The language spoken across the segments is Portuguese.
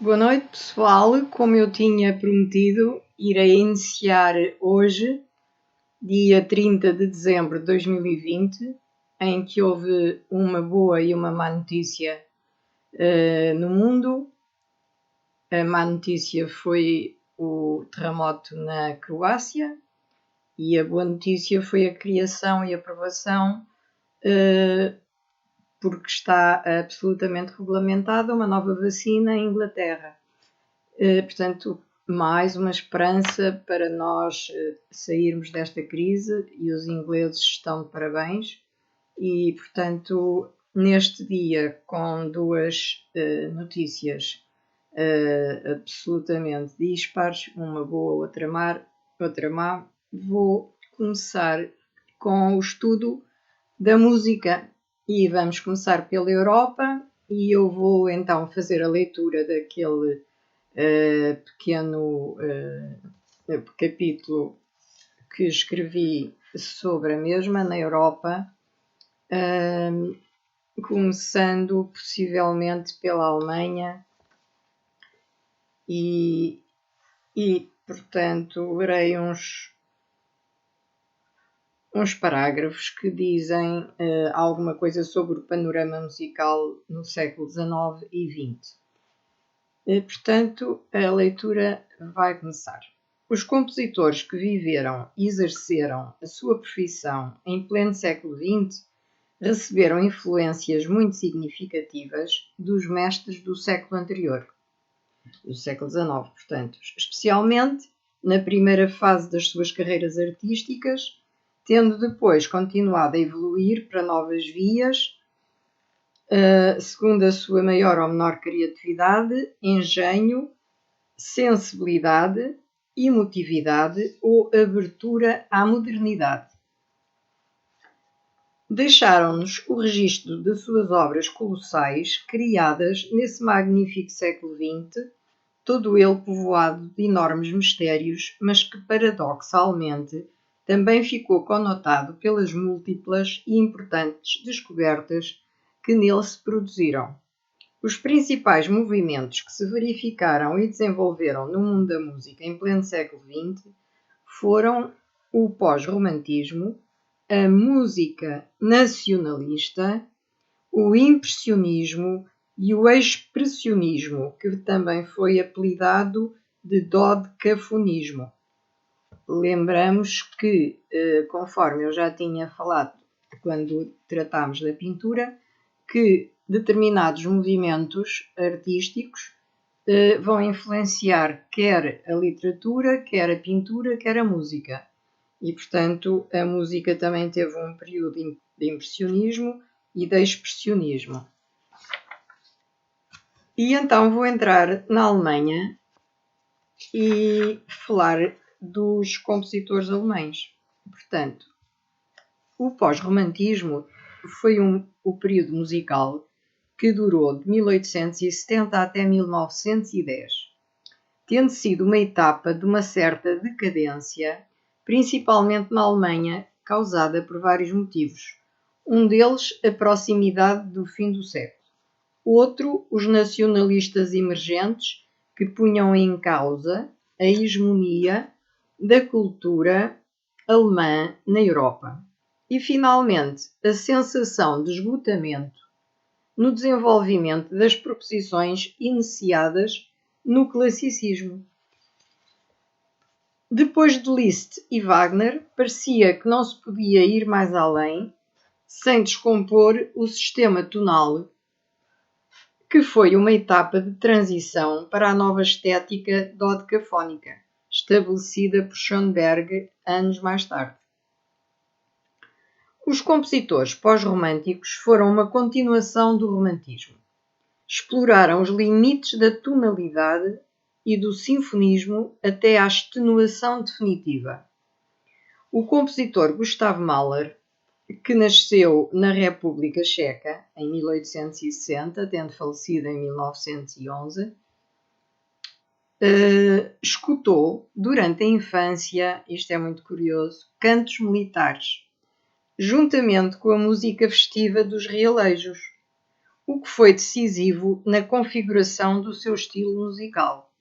Boa noite, pessoal. Como eu tinha prometido, irei iniciar hoje, dia 30 de dezembro de 2020, em que houve uma boa e uma má notícia no mundo. A má notícia foi o terremoto na Croácia e a boa notícia foi a criação e aprovação, porque está absolutamente regulamentada, uma nova vacina em Inglaterra. Portanto, mais uma esperança para nós sairmos desta crise, e os ingleses estão de parabéns. E, portanto, neste dia, com duas notícias absolutamente dispares, uma boa, outra má, vou começar com o estudo da música. E vamos começar pela Europa, e eu vou então fazer a leitura daquele pequeno capítulo que escrevi sobre a mesma na Europa, começando possivelmente pela Alemanha e portanto, lerei uns parágrafos que dizem alguma coisa sobre o panorama musical no século XIX e XX. Portanto, a leitura vai começar. Os compositores que viveram e exerceram a sua profissão em pleno século XX receberam influências muito significativas dos mestres do século anterior, do século XIX, portanto, especialmente na primeira fase das suas carreiras artísticas, tendo depois continuado a evoluir para novas vias, segundo a sua maior ou menor criatividade, engenho, sensibilidade, emotividade ou abertura à modernidade. Deixaram-nos o registro de suas obras colossais, criadas nesse magnífico século XX, todo ele povoado de enormes mistérios, mas que, paradoxalmente, também ficou conotado pelas múltiplas e importantes descobertas que nele se produziram. Os principais movimentos que se verificaram e desenvolveram no mundo da música em pleno século XX foram o pós-romantismo, a música nacionalista, o impressionismo e o expressionismo, que também foi apelidado de dodecafonismo. Lembramos que, conforme eu já tinha falado quando tratámos da pintura, que determinados movimentos artísticos vão influenciar quer a literatura, quer a pintura, quer a música. E, portanto, a música também teve um período de impressionismo e de expressionismo. E então vou entrar na Alemanha e falar dos compositores alemães. Portanto, o pós-romantismo foi o período musical que durou de 1870 até 1910, tendo sido uma etapa de uma certa decadência, principalmente na Alemanha, causada por vários motivos. Um deles, a proximidade do fim do século. Outro, os nacionalistas emergentes que punham em causa a hegemonia da cultura alemã na Europa. E, finalmente, a sensação de esgotamento no desenvolvimento das proposições iniciadas no classicismo. Depois de Liszt e Wagner, parecia que não se podia ir mais além sem descompor o sistema tonal, que foi uma etapa de transição para a nova estética dodecafónica, estabelecida por Schoenberg anos mais tarde. Os compositores pós-românticos foram uma continuação do romantismo. Exploraram os limites da tonalidade e do sinfonismo até à extenuação definitiva. O compositor Gustav Mahler, que nasceu na República Checa em 1860, tendo falecido em 1911, escutou durante a infância, isto é muito curioso, cantos militares, juntamente com a música festiva dos realejos. o que foi decisivo na configuração do seu estilo musical.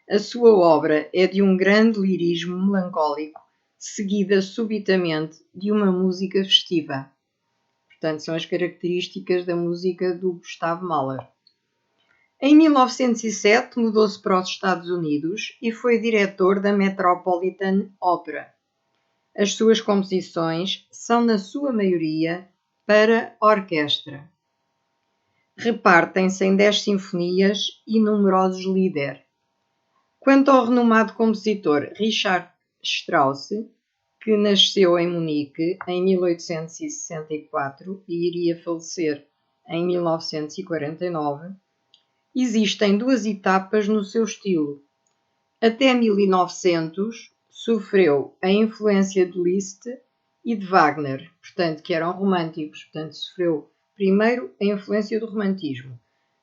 A sua obra é de um grande lirismo melancólico, seguida subitamente de uma música festiva. Portanto, são as características da música do Gustav Mahler. Em 1907 mudou-se para os Estados Unidos e foi diretor da Metropolitan Opera. As suas composições são, na sua maioria, para orquestra. Repartem-se em 10 sinfonias e numerosos lieder. Quanto ao renomado compositor Richard Strauss, que nasceu em Munique em 1864 e iria falecer em 1949, existem duas etapas no seu estilo. Até 1900 sofreu a influência de Liszt e de Wagner, portanto, que eram românticos, portanto, sofreu primeiro a influência do romantismo,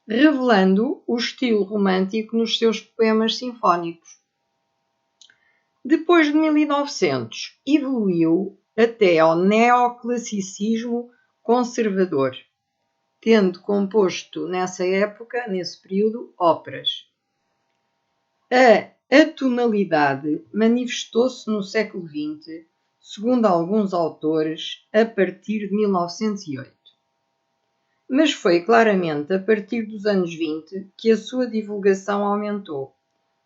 revelando o estilo romântico nos seus poemas sinfónicos. Depois de 1900, evoluiu até ao neoclassicismo conservador, tendo composto nessa época, nesse período, óperas. A atonalidade manifestou-se no século XX, segundo alguns autores, a partir de 1908. Mas foi claramente a partir dos anos 20 que a sua divulgação aumentou.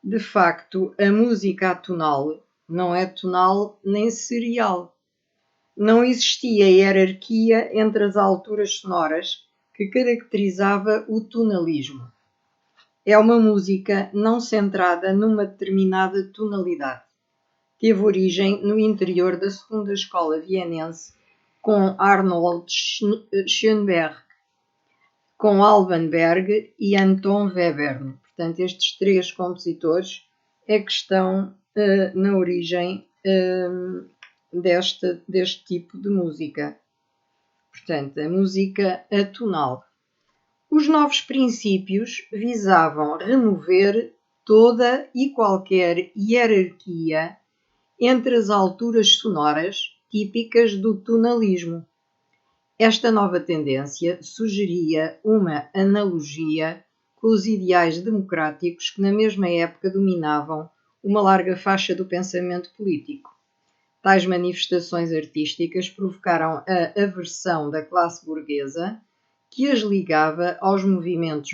De facto, a música atonal não é tonal nem serial. Não existia hierarquia entre as alturas sonoras que caracterizava o tonalismo. É uma música não centrada numa determinada tonalidade. Teve origem no interior da segunda escola vienense com Arnold Schoenberg, com Alban Berg e Anton Webern. Portanto, estes três compositores é que estão na origem deste tipo de música. Portanto, a música atonal. Os novos princípios visavam remover toda e qualquer hierarquia entre as alturas sonoras típicas do tonalismo. Esta nova tendência sugeria uma analogia com os ideais democráticos que na mesma época dominavam uma larga faixa do pensamento político. Tais manifestações artísticas provocaram a aversão da classe burguesa, que as ligava aos movimentos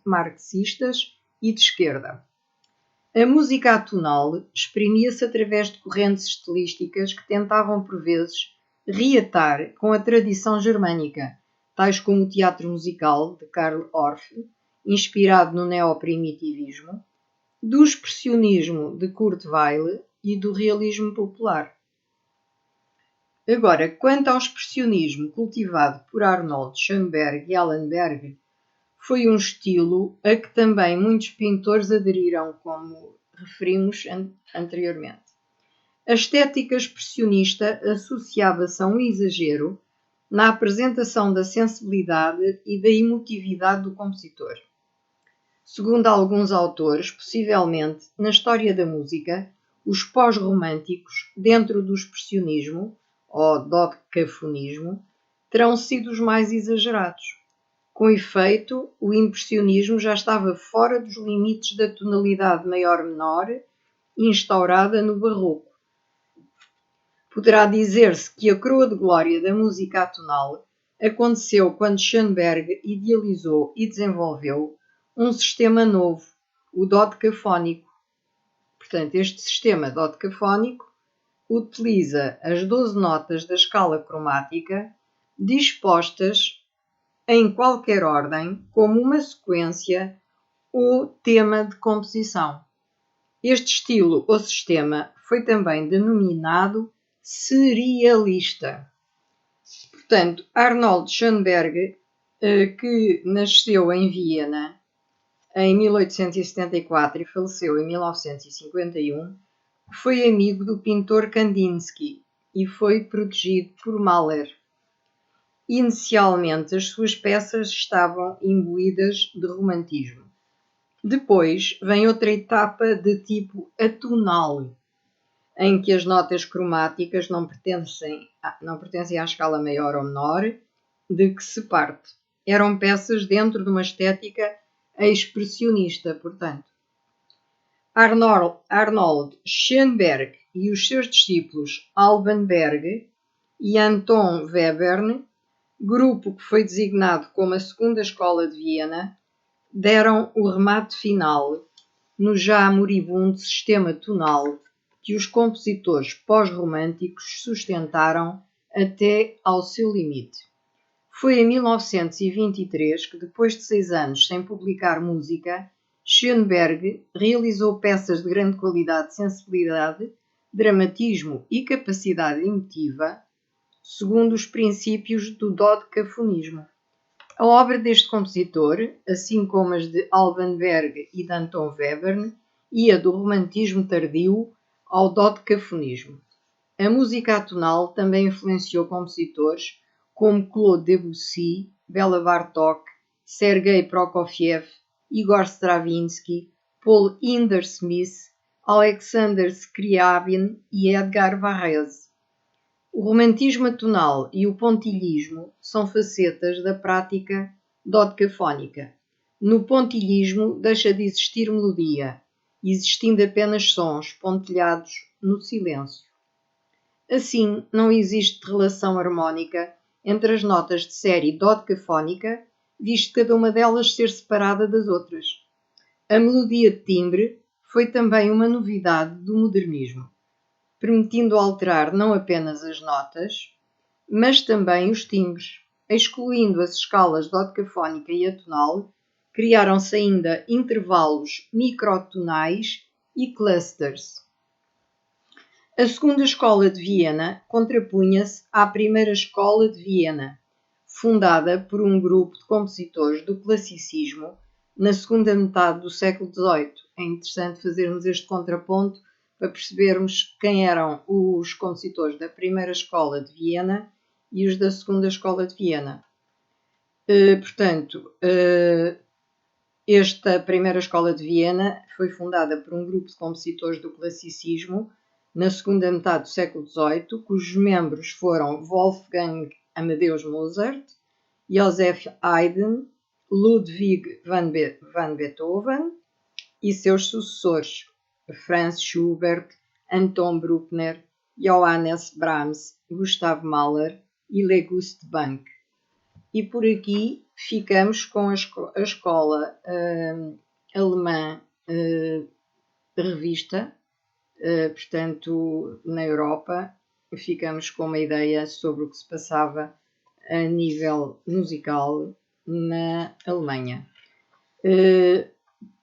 marxistas e de esquerda. A música atonal exprimia-se através de correntes estilísticas que tentavam, por vezes, reatar com a tradição germânica, tais como o teatro musical de Karl Orff, inspirado no neoprimitivismo, do expressionismo de Kurt Weill e do realismo popular. Agora, quanto ao expressionismo cultivado por Arnold Schoenberg e Alban Berg, foi um estilo a que também muitos pintores aderiram, como referimos anteriormente. A estética expressionista associava-se a um exagero na apresentação da sensibilidade e da emotividade do compositor. Segundo alguns autores, possivelmente, na história da música, os pós-românticos, dentro do expressionismo, ou dodecafonismo, terão sido os mais exagerados. Com efeito, o impressionismo já estava fora dos limites da tonalidade maior-menor instaurada no barroco. Poderá dizer-se que a coroa de glória da música atonal aconteceu quando Schoenberg idealizou e desenvolveu um sistema novo, o dodecafónico. Portanto, este sistema dodecafónico utiliza as 12 notas da escala cromática dispostas em qualquer ordem, como uma sequência ou tema de composição. Este estilo ou sistema foi também denominado serialista. Portanto, Arnold Schoenberg, que nasceu em Viena em 1874 e faleceu em 1951, foi amigo do pintor Kandinsky e foi protegido por Mahler. Inicialmente, as suas peças estavam imbuídas de romantismo. Depois vem outra etapa de tipo atonal, em que as notas cromáticas não pertencem à escala maior ou menor de que se parte. Eram peças dentro de uma estética expressionista, portanto. Arnold Schoenberg e os seus discípulos Alban Berg e Anton Webern, grupo que foi designado como a Segunda Escola de Viena, deram o remate final no já moribundo sistema tonal que os compositores pós-românticos sustentaram até ao seu limite. Foi em 1923 que, depois de 6 anos sem publicar música, Schoenberg realizou peças de grande qualidade de sensibilidade, dramatismo e capacidade emotiva, segundo os princípios do dodecafonismo. A obra deste compositor, assim como as de Alban Berg e de Anton Webern, ia do romantismo tardio ao dodecafonismo. A música atonal também influenciou compositores como Claude Debussy, Béla Bartók, Sergei Prokofiev, Igor Stravinsky, Paul Hindemith, Alexander Scriabin e Edgar Varèse. O romantismo atonal e o pontilhismo são facetas da prática dodecafónica. No pontilhismo deixa de existir melodia, existindo apenas sons pontilhados no silêncio. Assim, não existe relação harmónica entre as notas de série dodecafónica, visto cada uma delas ser separada das outras. A melodia de timbre foi também uma novidade do modernismo, permitindo alterar não apenas as notas, mas também os timbres. Excluindo as escalas dodecafónica e atonal, criaram-se ainda intervalos microtonais e clusters. A Segunda Escola de Viena contrapunha-se à Primeira Escola de Viena, fundada por um grupo de compositores do classicismo na segunda metade do século XVIII. É interessante fazermos este contraponto para percebermos quem eram os compositores da Primeira Escola de Viena e os da Segunda Escola de Viena. Esta Primeira Escola de Viena foi fundada por um grupo de compositores do classicismo na segunda metade do século XVIII, cujos membros foram Wolfgang Amadeus Mozart, Joseph Haydn, Ludwig van Beethoven e seus sucessores, Franz Schubert, Anton Bruckner, Johannes Brahms, Gustav Mahler e August Bank. E por aqui ficamos com a escola alemã revista, portanto, na Europa, ficamos com uma ideia sobre o que se passava a nível musical na Alemanha.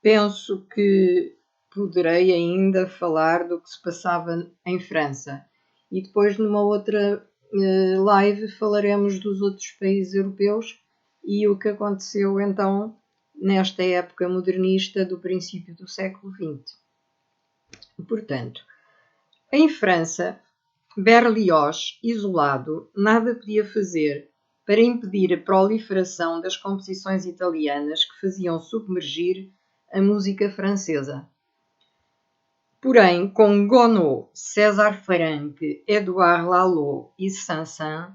Penso que poderei ainda falar do que se passava em França e depois numa outra live falaremos dos outros países europeus e o que aconteceu então nesta época modernista do princípio do século XX. Portanto, em França, Berlioz, isolado, nada podia fazer para impedir a proliferação das composições italianas que faziam submergir a música francesa. Porém, com Gounod, César Franck, Édouard Lalo e Saint-Saëns,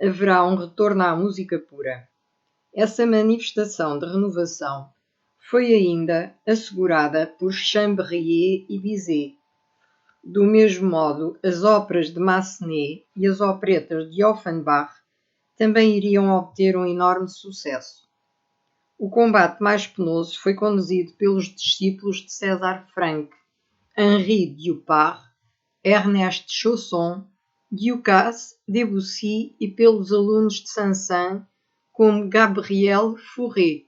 haverá um retorno à música pura. Essa manifestação de renovação foi ainda assegurada por Chamberier e Bizet. Do mesmo modo, as óperas de Massenet e as operetas de Offenbach também iriam obter um enorme sucesso. O combate mais penoso foi conduzido pelos discípulos de César Franck, Henri Dupart, Ernest Chausson, Ducasse, Debussy e pelos alunos de Saint-Saëns, como Gabriel Fauré.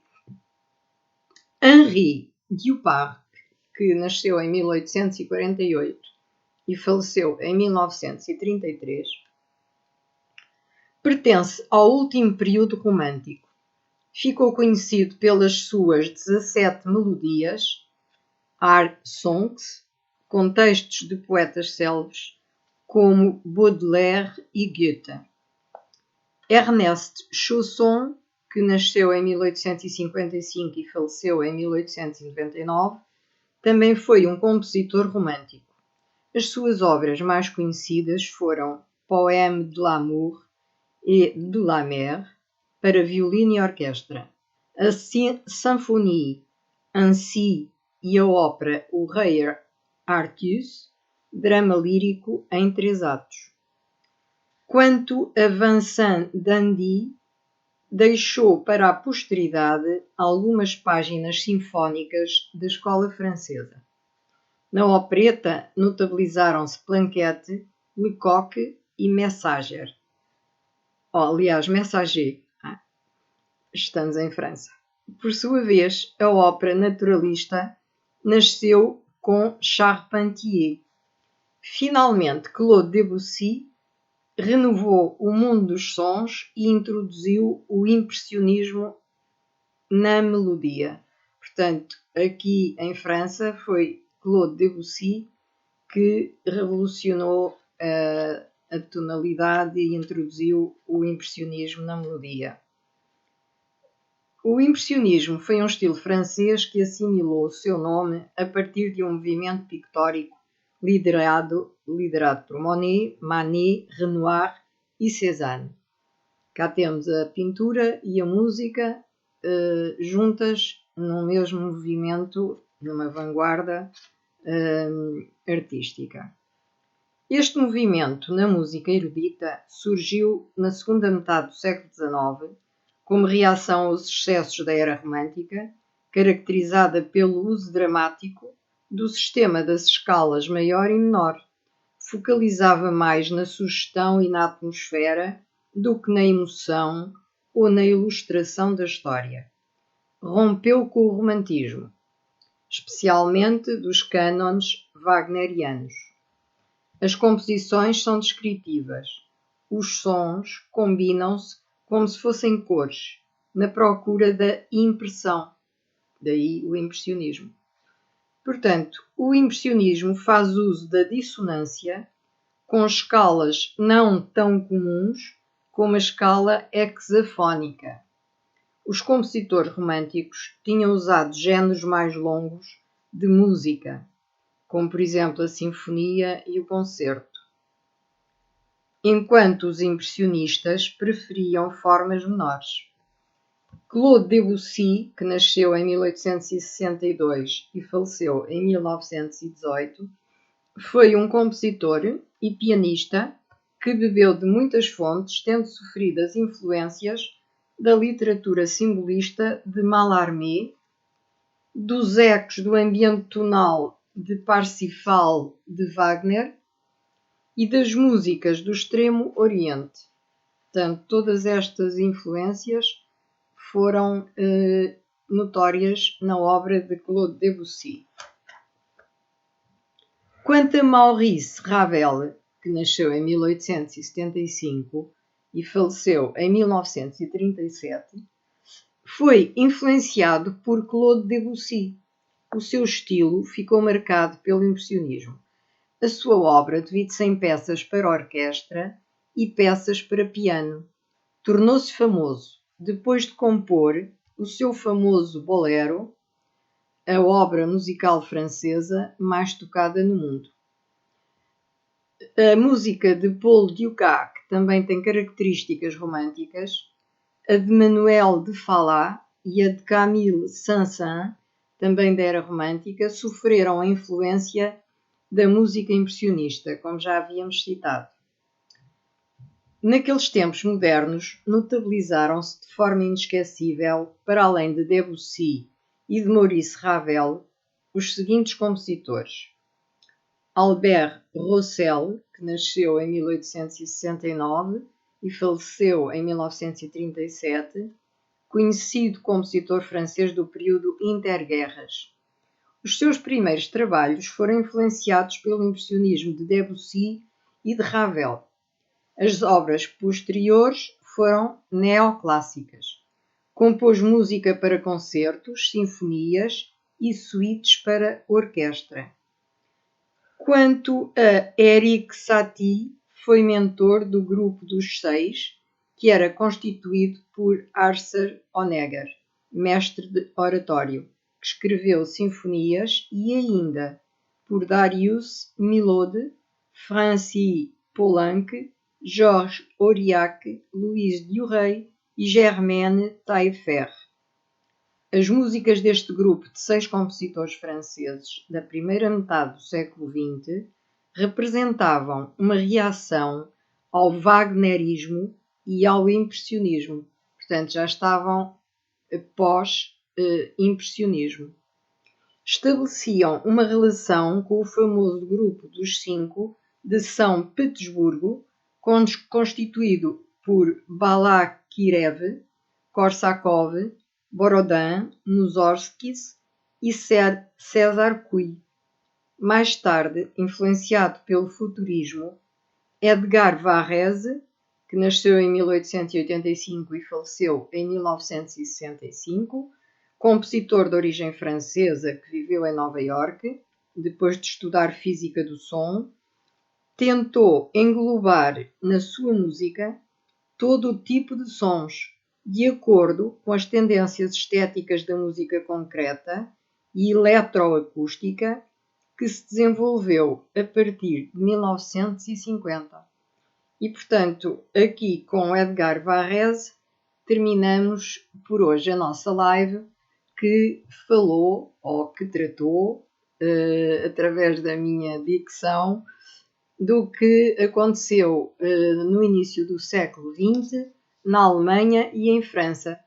Henri Dupart, que nasceu em 1848 e faleceu em 1933, pertence ao último período romântico. Ficou conhecido pelas suas 17 melodias, art songs, com textos de poetas célebres como Baudelaire e Goethe. Ernest Chausson, que nasceu em 1855 e faleceu em 1899, também foi um compositor romântico. As suas obras mais conhecidas foram Poème de l'amour et de la mer, para violino e orquestra, a Symphonie Ainsi e a ópera O Rei Artus, drama lírico em 3 atos. Quanto a Vincent d'Indy, deixou para a posteridade algumas páginas sinfónicas da escola francesa. Na opereta notabilizaram-se Planquette, Lecoq e Messager. Aliás, Messager. Estamos em França. Por sua vez, a ópera naturalista nasceu com Charpentier. Finalmente, Claude Debussy renovou o mundo dos sons e introduziu o impressionismo na melodia. Portanto, aqui em França foi Claude Debussy que revolucionou a tonalidade e introduziu o impressionismo na melodia. O impressionismo foi um estilo francês que assimilou o seu nome a partir de um movimento pictórico liderado por Monet, Manet, Renoir e Cézanne. Cá temos a pintura e a música juntas num mesmo movimento, numa vanguarda artística. Este movimento na música erudita surgiu na segunda metade do século XIX como reação aos excessos da era romântica, caracterizada pelo uso dramático do sistema das escalas maior e menor. Focalizava mais na sugestão e na atmosfera do que na emoção ou na ilustração da história. Rompeu com o romantismo, especialmente dos cânones wagnerianos. As composições são descritivas. Os sons combinam-se como se fossem cores, na procura da impressão. Daí o impressionismo. Portanto, o impressionismo faz uso da dissonância com escalas não tão comuns como a escala hexafónica. Os compositores românticos tinham usado géneros mais longos de música, como por exemplo a sinfonia e o concerto, enquanto os impressionistas preferiam formas menores. Claude Debussy, que nasceu em 1862 e faleceu em 1918, foi um compositor e pianista que bebeu de muitas fontes, tendo sofrido as influências da literatura simbolista de Mallarmé, dos ecos do ambiente tonal de Parsifal de Wagner e das músicas do Extremo Oriente. Portanto, todas estas influências foram notórias na obra de Claude Debussy. Quanto a Maurice Ravel, que nasceu em 1875 e faleceu em 1937, foi influenciado por Claude Debussy. O seu estilo ficou marcado pelo impressionismo. A sua obra divide-se em peças para orquestra e peças para piano. Tornou-se famoso depois de compor o seu famoso Bolero, a obra musical francesa mais tocada no mundo. A música de Paul Dukas, que também tem características românticas, a de Manuel de Falá e a de Camille Saint-Saëns, também da era romântica, sofreram a influência da música impressionista, como já havíamos citado. Naqueles tempos modernos, notabilizaram-se de forma inesquecível, para além de Debussy e de Maurice Ravel, os seguintes compositores: Albert Roussel, que nasceu em 1869 e faleceu em 1937, conhecido compositor francês do período interguerras. Os seus primeiros trabalhos foram influenciados pelo impressionismo de Debussy e de Ravel. As obras posteriores foram neoclássicas. Compôs música para concertos, sinfonias e suítes para orquestra. Quanto a Erik Satie, foi mentor do grupo dos Seis, que era constituído por Arthur Honegger, mestre de oratório, que escreveu sinfonias, e ainda por Darius Milhaud, Francis Poulenc, Georges Auriac, Louise Duret e Germaine Taillefer. As músicas deste grupo de 6 compositores franceses da primeira metade do século XX representavam uma reação ao wagnerismo e ao impressionismo. Portanto, já estavam pós-impressionismo. Estabeleciam uma relação com o famoso grupo dos 5 de São Petersburgo, constituído por Balakirev, Korsakov, Borodin, Mussorgsky e César Cui. Mais tarde, influenciado pelo futurismo, Edgar Varèse, que nasceu em 1885 e faleceu em 1965, compositor de origem francesa que viveu em Nova Iorque, depois de estudar física do som, tentou englobar na sua música todo o tipo de sons, de acordo com as tendências estéticas da música concreta e eletroacústica que se desenvolveu a partir de 1950. E, portanto, aqui com Edgar Varèse terminamos por hoje a nossa live que falou ou que tratou, através da minha dicção, do que aconteceu no início do século XX na Alemanha e em França.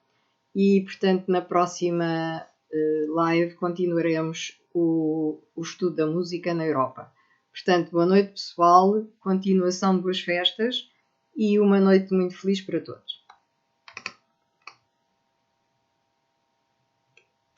E, portanto, na próxima live continuaremos o estudo da música na Europa. Portanto, boa noite, pessoal, continuação de boas festas e uma noite muito feliz para todos.